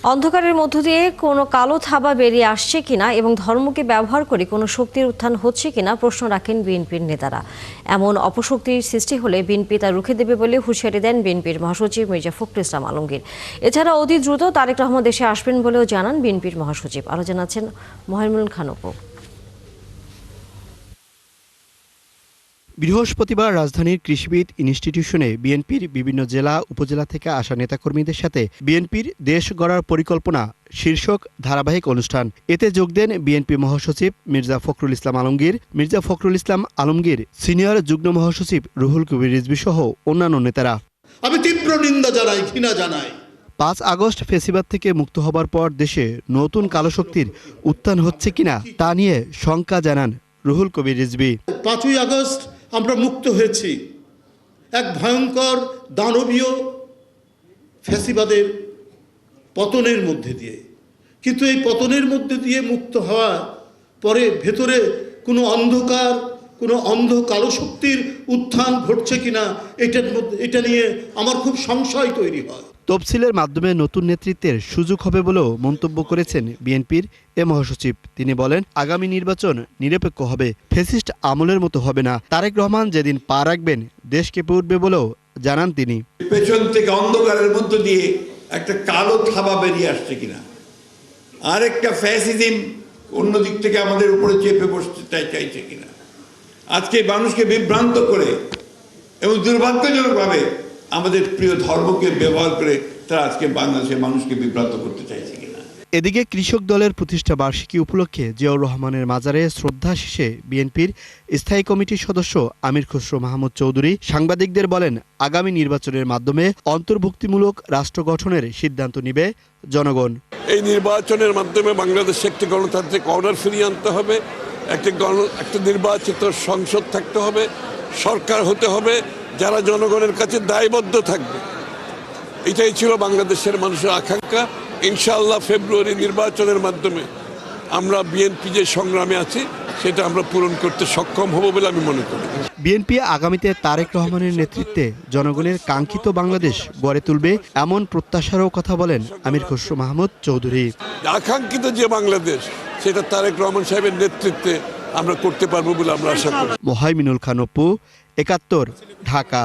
অন্ধকারের মধ্য দিয়ে কোনো কালো থাবা বেরিয়ে আসছে কিনা এবং ধর্মকে ব্যবহার করে কোনো শক্তির উত্থান হচ্ছে কিনা প্রশ্ন রাখেন বিএনপির নেতারা। এমন অপশক্তির সৃষ্টি হলে বিএনপি তা রুখে দেবে বলে হুঁশিয়ারি দেন বিএনপির মহাসচিব মির্জা ফখরুল ইসলাম আলমগীর। এছাড়া অতি দ্রুত তারেক রহমান দেশে আসবেন বলেও জানান বিএনপির মহাসচিব। আরও জানাচ্ছেন মহিমুল খান অপু। বৃহস্পতিবার রাজধানীর কৃষিবিদ ইনস্টিটিউশনে বিএনপির বিভিন্ন জেলা উপজেলা থেকে আসা নেতাকর্মীদের সাথে বিএনপির দেশ গড়ার পরিকল্পনা শীর্ষক ধারাবাহিক অনুষ্ঠান। এতে যোগ দেন বিএনপি মহাসচিব মির্জা ফখরুল ইসলাম আলমগীর, মির্জা ফখরুল ইসলাম আলমগীর সিনিয়র যুগ্ম মহাসচিব রুহুল কবির রিজভী সহ অন্যান্য নেতারা। আমি তীব্র নিন্দা জানাই, ঘৃণা জানাই। ৫ আগস্ট ফেসিবাদ থেকে মুক্ত হবার পর দেশে নতুন কালো শক্তির উত্থান হচ্ছে কিনা তা নিয়ে শঙ্কা জানান রুহুল কবির রিজভী। ৫ই আগস্ট আমরা মুক্ত হয়েছি এক ভয়ঙ্কর দানবীয় ফ্যাসিবাদের পতনের মধ্যে দিয়ে, কিন্তু এই পতনের মধ্যে দিয়ে মুক্ত হওয়া পরে ভেতরে কোনো অন্ধকার, কোনো অন্ধ কালো শক্তির উত্থান ঘটছে কিনা এটা নিয়ে আমার খুব সংশয় তৈরি হয়। তফসিলের মাধ্যমে নতুন নেতৃত্বের সুযোগ হবে বলেও মন্তব্য করেছেন বিএনপির এ মহাসচিব। তিনি বলেন, আগামী নির্বাচন নিরপেক্ষ হবে, ফ্যাসিস্ট আমলের মতো হবে না। তারেক রহমান যেদিন পা রাখবেন দেশ কেঁপে উঠবে বলেও জানান তিনি। পেছন থেকে অন্ধকারের মধ্য দিয়ে একটা কালো থাবা বেরিয়ে আসছে কিনা, আরেকটা ফ্যাসিজম অন্য দিক থেকে আমাদের উপরে চেপে বসতে চাইছে কিনা, আজকে মানুষকে বিভ্রান্ত করে এবং দুর্ভাগ্যজনকভাবে আমাদের প্রিয় ধর্মকে ব্যবহার করে তারা আজকে বাংলাদেশের মানুষকে বিভ্রান্ত করতে চাইছে কিনা। এদিকে কৃষক দলের প্রতিষ্ঠা বার্ষিকী উপলক্ষে জিয়াউর রহমানের মাজারে শ্রদ্ধা শেষে বিএনপির স্থায়ী কমিটির সদস্য আমির খসরু মাহমুদ চৌধুরী সাংবাদিকদের বলেন, আগামী নির্বাচনের মাধ্যমে অন্তর্ভুক্তিমূলক রাষ্ট্র গঠনের সিদ্ধান্ত নিবে জনগণ। এই নির্বাচনের মাধ্যমে বাংলাদেশে একটি গণতান্ত্রিক অর্ডার ফিরিয়ে আনতে হবে, একটা নির্বাচিত সংসদ থাকতে হবে, সরকার হতে হবে যারা জনগণের কাছে দায়বদ্ধ থাকবে। এটাই ছিল বাংলাদেশের মানুষের আকাঙ্ক্ষা। ইনশাআল্লাহ ফেব্রুয়ারি নির্বাচনের মাধ্যমে আমরা বিএনপি যে সংগ্রামে আছি সেটা আমরা পূরণ করতে সক্ষম হব বলে আমি মনে করি। বিএনপি আগামীতে তারেক রহমানের নেতৃত্বে জনগণের কাঙ্ক্ষিত বাংলাদেশ গড়ে তুলবে এমন প্রত্যাশারও কথা বলেন আমির খসরু মাহমুদ চৌধুরী। আকাঙ্ক্ষিত যে বাংলাদেশ সেটা তারেক রহমান সাহেবের নেতৃত্বে আমরা করতে পারবো বলে আমরা আশা করি। মহিমুল খান অপু, ৭১, ঢাকা।